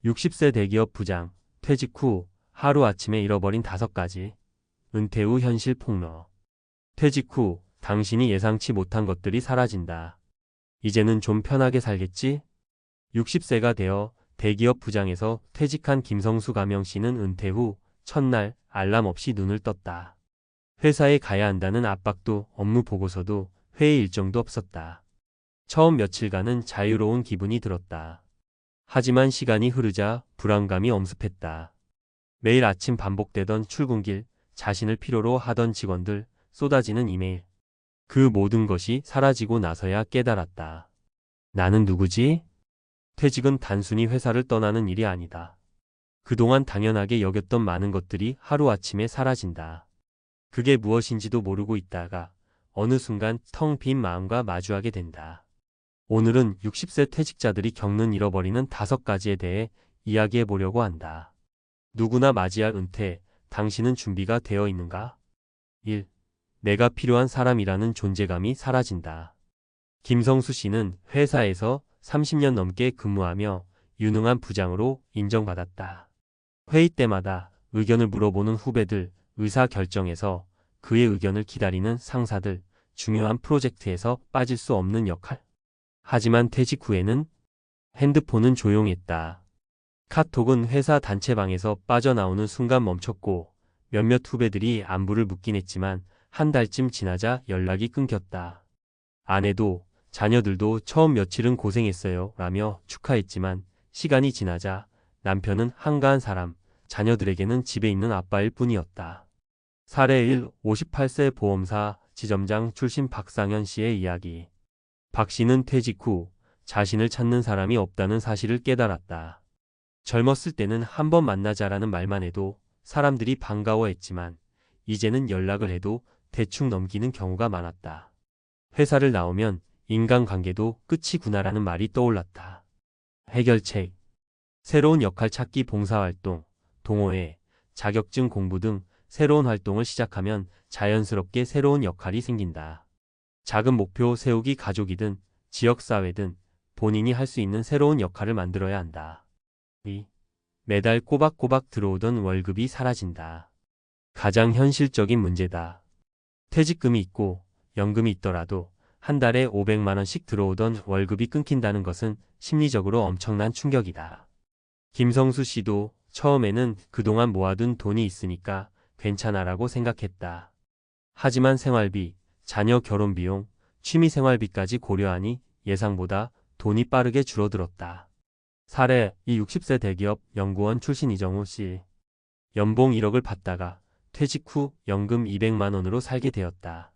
60세 대기업 부장, 퇴직 후 하루아침에 잃어버린 5가지. 은퇴 후 현실 폭로. 퇴직 후 당신이 예상치 못한 것들이 사라진다. 이제는 좀 편하게 살겠지? 60세가 되어 대기업 부장에서 퇴직한 김성수 가명씨는 은퇴 후 첫날 알람 없이 눈을 떴다. 회사에 가야 한다는 압박도 업무 보고서도 회의 일정도 없었다. 처음 며칠간은 자유로운 기분이 들었다. 하지만 시간이 흐르자 불안감이 엄습했다. 매일 아침 반복되던 출근길, 자신을 필요로 하던 직원들, 쏟아지는 이메일. 그 모든 것이 사라지고 나서야 깨달았다. 나는 누구지? 퇴직은 단순히 회사를 떠나는 일이 아니다. 그동안 당연하게 여겼던 많은 것들이 하루아침에 사라진다. 그게 무엇인지도 모르고 있다가 어느 순간 텅 빈 마음과 마주하게 된다. 오늘은 60세 퇴직자들이 겪는 잃어버리는 5가지에 대해 이야기해 보려고 한다. 누구나 맞이할 은퇴, 당신은 준비가 되어 있는가? 1. 내가 필요한 사람이라는 존재감이 사라진다. 김성수 씨는 회사에서 30년 넘게 근무하며 유능한 부장으로 인정받았다. 회의 때마다 의견을 물어보는 후배들, 의사 결정에서 그의 의견을 기다리는 상사들, 중요한 프로젝트에서 빠질 수 없는 역할. 하지만 퇴직 후에는 핸드폰은 조용했다. 카톡은 회사 단체방에서 빠져나오는 순간 멈췄고 몇몇 후배들이 안부를 묻긴 했지만 한 달쯤 지나자 연락이 끊겼다. 아내도 자녀들도 처음 며칠은 고생했어요 라며 축하했지만 시간이 지나자 남편은 한가한 사람, 자녀들에게는 집에 있는 아빠일 뿐이었다. 사례 1. 58세 보험사 지점장 출신 박상현 씨의 이야기. 박 씨는 퇴직 후 자신을 찾는 사람이 없다는 사실을 깨달았다. 젊었을 때는 한번 만나자라는 말만 해도 사람들이 반가워했지만 이제는 연락을 해도 대충 넘기는 경우가 많았다. 회사를 나오면 인간관계도 끝이구나라는 말이 떠올랐다. 해결책. 새로운 역할 찾기 봉사활동, 동호회, 자격증 공부 등 새로운 활동을 시작하면 자연스럽게 새로운 역할이 생긴다. 작은 목표 세우기 가족이든 지역사회든 본인이 할 수 있는 새로운 역할을 만들어야 한다. 2. 매달 꼬박꼬박 들어오던 월급이 사라진다. 가장 현실적인 문제다. 퇴직금이 있고 연금이 있더라도 한 달에 500만 원씩 들어오던 월급이 끊긴다는 것은 심리적으로 엄청난 충격이다. 김성수 씨도 처음에는 그동안 모아둔 돈이 있으니까 괜찮아라고 생각했다. 하지만 생활비, 자녀 결혼 비용, 취미 생활비까지 고려하니 예상보다 돈이 빠르게 줄어들었다. 사례, 이 60세 대기업 연구원 출신 이정우 씨. 연봉 1억을 받다가 퇴직 후 연금 200만 원으로 살게 되었다.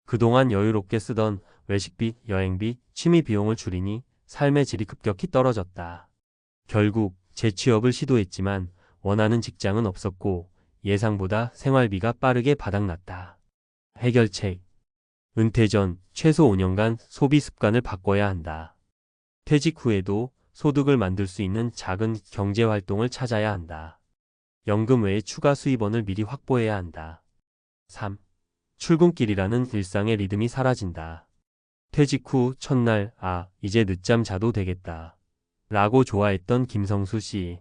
그동안 여유롭게 쓰던 외식비, 여행비, 취미 비용을 줄이니 삶의 질이 급격히 떨어졌다. 결국 재취업을 시도했지만 원하는 직장은 없었고 예상보다 생활비가 빠르게 바닥났다. 해결책. 은퇴 전 최소 5년간 소비 습관을 바꿔야 한다. 퇴직 후에도 소득을 만들 수 있는 작은 경제활동을 찾아야 한다. 연금 외에 추가 수입원을 미리 확보해야 한다. 3. 출근길이라는 일상의 리듬이 사라진다. 퇴직 후 첫날 이제 늦잠 자도 되겠다 라고 좋아했던 김성수 씨.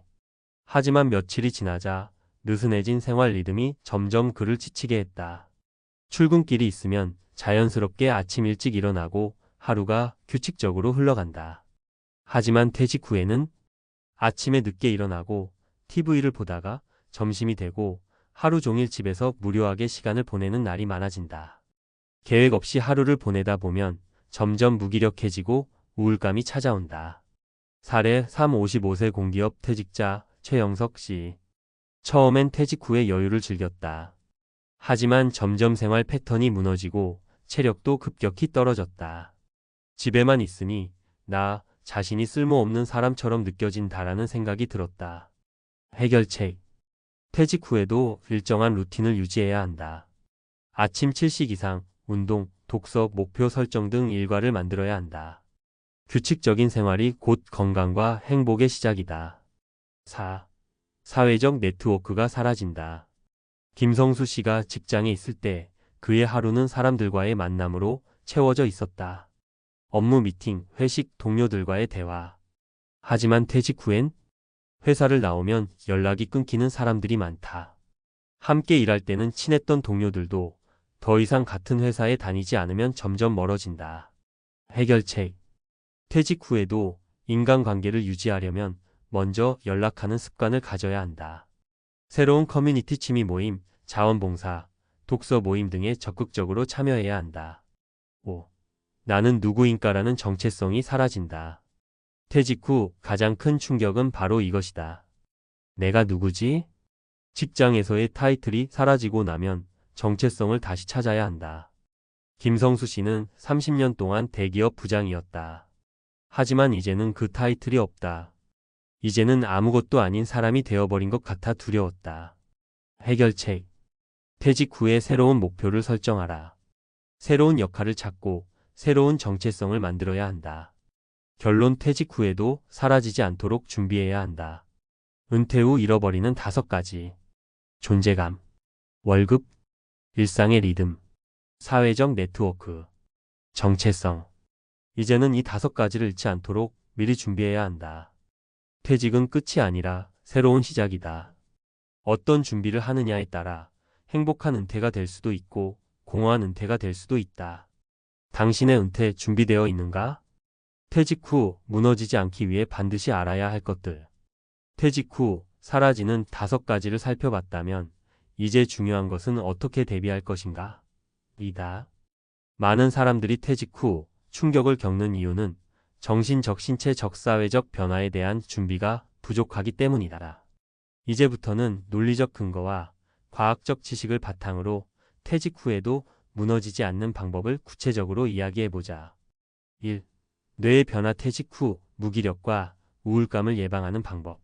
하지만 며칠이 지나자 느슨해진 생활 리듬이 점점 그를 지치게 했다. 출근길이 있으면 자연스럽게 아침 일찍 일어나고 하루가 규칙적으로 흘러간다. 하지만 퇴직 후에는 아침에 늦게 일어나고 TV를 보다가 점심이 되고 하루 종일 집에서 무료하게 시간을 보내는 날이 많아진다. 계획 없이 하루를 보내다 보면 점점 무기력해지고 우울감이 찾아온다. 사례 3. 55세 공기업 퇴직자 최영석 씨. 처음엔 퇴직 후에 여유를 즐겼다. 하지만 점점 생활 패턴이 무너지고 체력도 급격히 떨어졌다. 집에만 있으니 나 자신이 쓸모없는 사람처럼 느껴진다라는 생각이 들었다. 해결책. 퇴직 후에도 일정한 루틴을 유지해야 한다. 아침 7식 이상, 운동, 독서, 목표 설정 등 일과를 만들어야 한다. 규칙적인 생활이 곧 건강과 행복의 시작이다. 4. 사회적 네트워크가 사라진다. 김성수 씨가 직장에 있을 때 그의 하루는 사람들과의 만남으로 채워져 있었다. 업무 미팅, 회식, 동료들과의 대화. 하지만 퇴직 후엔 회사를 나오면 연락이 끊기는 사람들이 많다. 함께 일할 때는 친했던 동료들도 더 이상 같은 회사에 다니지 않으면 점점 멀어진다. 해결책. 퇴직 후에도 인간관계를 유지하려면 먼저 연락하는 습관을 가져야 한다. 새로운 커뮤니티 취미 모임, 자원봉사, 독서 모임 등에 적극적으로 참여해야 한다. 5. 나는 누구인가라는 정체성이 사라진다. 퇴직 후 가장 큰 충격은 바로 이것이다. 내가 누구지? 직장에서의 타이틀이 사라지고 나면 정체성을 다시 찾아야 한다. 김성수 씨는 30년 동안 대기업 부장이었다. 하지만 이제는 그 타이틀이 없다. 이제는 아무것도 아닌 사람이 되어버린 것 같아 두려웠다. 해결책. 퇴직 후에 새로운 목표를 설정하라. 새로운 역할을 찾고 새로운 정체성을 만들어야 한다. 결론. 퇴직 후에도 사라지지 않도록 준비해야 한다. 은퇴 후 잃어버리는 5가지. 존재감, 월급, 일상의 리듬, 사회적 네트워크, 정체성. 이제는 이 5가지를 잃지 않도록 미리 준비해야 한다. 퇴직은 끝이 아니라 새로운 시작이다. 어떤 준비를 하느냐에 따라 행복한 은퇴가 될 수도 있고 공허한 은퇴가 될 수도 있다. 당신의 은퇴 준비되어 있는가? 퇴직 후 무너지지 않기 위해 반드시 알아야 할 것들. 퇴직 후 사라지는 5가지를 살펴봤다면 이제 중요한 것은 어떻게 대비할 것인가? 이다. 많은 사람들이 퇴직 후 충격을 겪는 이유는 정신적, 신체적, 사회적 변화에 대한 준비가 부족하기 때문이다. 이제부터는 논리적 근거와 과학적 지식을 바탕으로 퇴직 후에도 무너지지 않는 방법을 구체적으로 이야기해보자. 1. 뇌의 변화. 퇴직 후 무기력과 우울감을 예방하는 방법.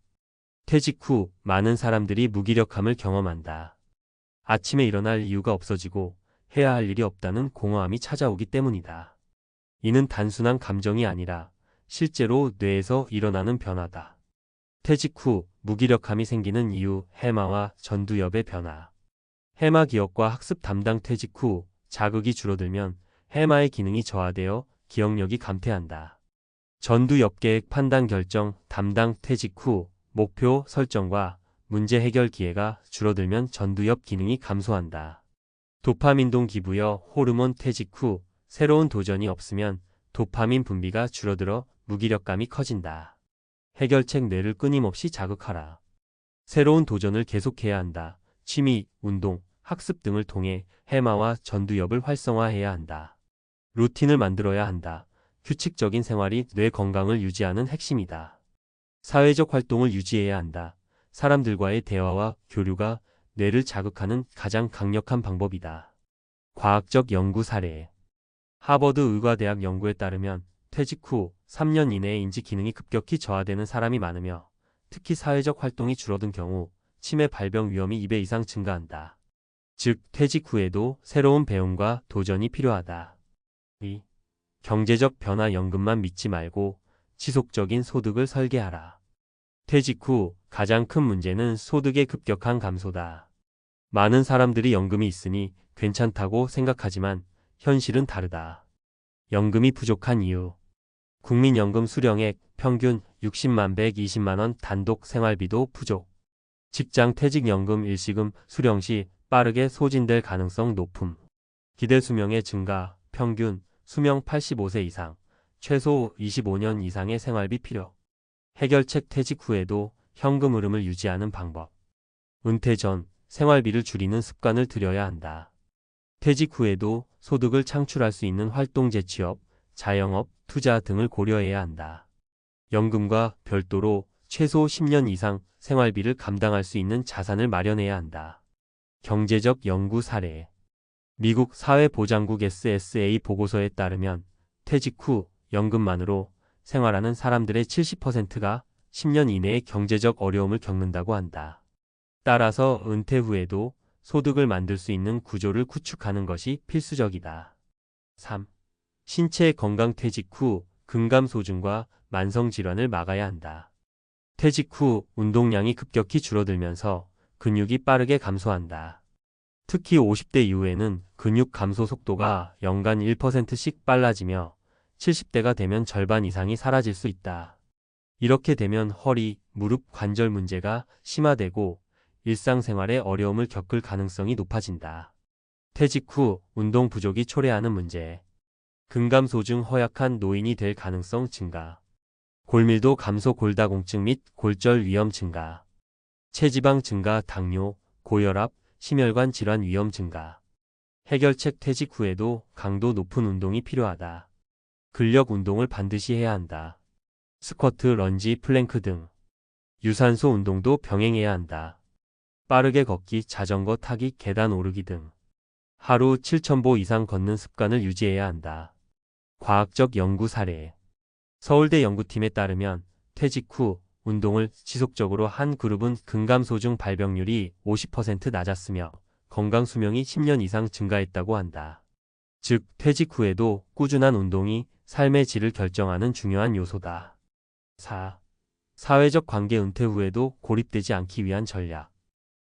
퇴직 후 많은 사람들이 무기력함을 경험한다. 아침에 일어날 이유가 없어지고 해야 할 일이 없다는 공허함이 찾아오기 때문이다. 이는 단순한 감정이 아니라 실제로 뇌에서 일어나는 변화다. 퇴직 후 무기력함이 생기는 이유. 해마와 전두엽의 변화. 해마 기억과 학습 담당. 퇴직 후 자극이 줄어들면 해마의 기능이 저하되어 기억력이 감퇴한다. 전두엽 계획, 판단, 결정 담당. 퇴직 후 목표 설정과 문제 해결 기회가 줄어들면 전두엽 기능이 감소한다. 도파민 동기부여 호르몬. 퇴직 후 새로운 도전이 없으면 도파민 분비가 줄어들어 무기력감이 커진다. 해결책. 뇌를 끊임없이 자극하라. 새로운 도전을 계속해야 한다. 취미, 운동, 학습 등을 통해 해마와 전두엽을 활성화해야 한다. 루틴을 만들어야 한다. 규칙적인 생활이 뇌 건강을 유지하는 핵심이다. 사회적 활동을 유지해야 한다. 사람들과의 대화와 교류가 뇌를 자극하는 가장 강력한 방법이다. 과학적 연구 사례. 하버드 의과대학 연구에 따르면 퇴직 후 3년 이내에 인지 기능이 급격히 저하되는 사람이 많으며 특히 사회적 활동이 줄어든 경우 치매 발병 위험이 2배 이상 증가한다. 즉, 퇴직 후에도 새로운 배움과 도전이 필요하다. 2. 경제적 변화. 연금만 믿지 말고 지속적인 소득을 설계하라. 퇴직 후 가장 큰 문제는 소득의 급격한 감소다. 많은 사람들이 연금이 있으니 괜찮다고 생각하지만 현실은 다르다. 연금이 부족한 이유. 국민연금 수령액 평균 60만 120만 원. 단독 생활비도 부족. 직장 퇴직연금 일시금 수령 시 빠르게 소진될 가능성 높음. 기대 수명의 증가. 평균 수명 85세 이상, 최소 25년 이상의 생활비 필요. 해결책. 퇴직 후에도 현금 흐름을 유지하는 방법. 은퇴 전 생활비를 줄이는 습관을 들여야 한다. 퇴직 후에도 소득을 창출할 수 있는 활동, 재취업, 자영업, 투자 등을 고려해야 한다. 연금과 별도로 최소 10년 이상 생활비를 감당할 수 있는 자산을 마련해야 한다. 경제적 연구 사례. 미국 사회보장국 SSA 보고서에 따르면 퇴직 후 연금만으로 생활하는 사람들의 70%가 10년 이내에 경제적 어려움을 겪는다고 한다. 따라서 은퇴 후에도 소득을 만들 수 있는 구조를 구축하는 것이 필수적이다. 3. 신체 건강. 퇴직 후 근감소증과 만성질환을 막아야 한다. 퇴직 후 운동량이 급격히 줄어들면서 근육이 빠르게 감소한다. 특히 50대 이후에는 근육 감소 속도가 연간 1%씩 빨라지며 70대가 되면 절반 이상이 사라질 수 있다. 이렇게 되면 허리, 무릎 관절 문제가 심화되고 일상생활에 어려움을 겪을 가능성이 높아진다. 퇴직 후 운동 부족이 초래하는 문제. 근감소증 허약한 노인이 될 가능성 증가. 골밀도 감소 골다공증 및 골절 위험 증가. 체지방 증가 당뇨, 고혈압, 심혈관 질환 위험 증가. 해결책 퇴직 후에도 강도 높은 운동이 필요하다. 근력 운동을 반드시 해야 한다. 스쿼트, 런지, 플랭크 등. 유산소 운동도 병행해야 한다. 빠르게 걷기, 자전거 타기, 계단 오르기 등. 하루 7,000보 이상 걷는 습관을 유지해야 한다. 과학적 연구 사례. 서울대 연구팀에 따르면 퇴직 후 운동을 지속적으로 한 그룹은 근감소증 발병률이 50% 낮았으며 건강 수명이 10년 이상 증가했다고 한다. 즉, 퇴직 후에도 꾸준한 운동이 삶의 질을 결정하는 중요한 요소다. 4. 사회적 관계 은퇴 후에도 고립되지 않기 위한 전략.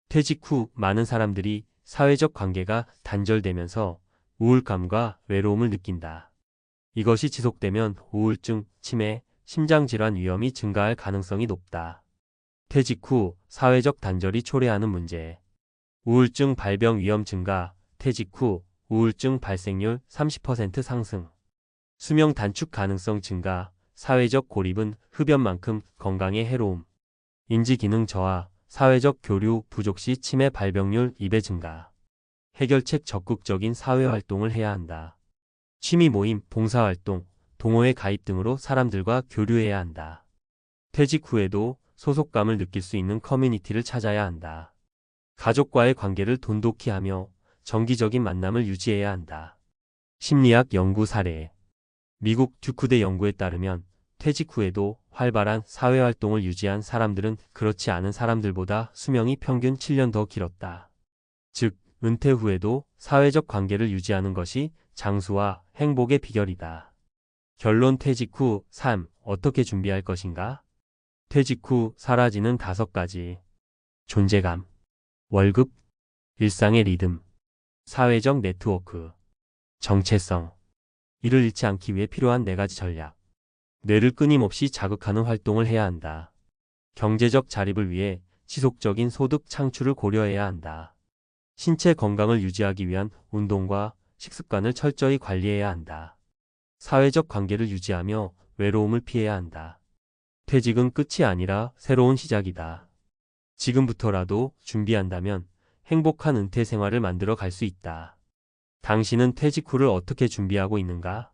퇴직 후 많은 사람들이 사회적 관계가 단절되면서 우울감과 외로움을 느낀다. 이것이 지속되면 우울증, 치매, 심장질환 위험이 증가할 가능성이 높다. 퇴직 후 사회적 단절이 초래하는 문제. 우울증 발병 위험 증가, 퇴직 후 우울증 발생률 30% 상승. 수명 단축 가능성 증가, 사회적 고립은 흡연만큼 건강에 해로움. 인지기능 저하, 사회적 교류 부족 시 치매 발병률 2배 증가. 해결책 적극적인 사회활동을 해야 한다. 취미 모임, 봉사활동, 동호회 가입 등으로 사람들과 교류해야 한다. 퇴직 후에도 소속감을 느낄 수 있는 커뮤니티를 찾아야 한다. 가족과의 관계를 돈독히 하며 정기적인 만남을 유지해야 한다. 심리학 연구 사례. 미국 듀크대 연구에 따르면 퇴직 후에도 활발한 사회활동을 유지한 사람들은 그렇지 않은 사람들보다 수명이 평균 7년 더 길었다. 즉, 은퇴 후에도 사회적 관계를 유지하는 것이 장수와 행복의 비결이다. 결론. 퇴직 후 삶 어떻게 준비할 것인가? 퇴직 후 사라지는 5가지. 존재감, 월급, 일상의 리듬, 사회적 네트워크, 정체성. 이를 잃지 않기 위해 필요한 4가지 전략. 뇌를 끊임없이 자극하는 활동을 해야 한다. 경제적 자립을 위해 지속적인 소득 창출을 고려해야 한다. 신체 건강을 유지하기 위한 운동과 식습관을 철저히 관리해야 한다. 사회적 관계를 유지하며 외로움을 피해야 한다. 퇴직은 끝이 아니라 새로운 시작이다. 지금부터라도 준비한다면 행복한 은퇴 생활을 만들어 갈 수 있다. 당신은 퇴직 후를 어떻게 준비하고 있는가?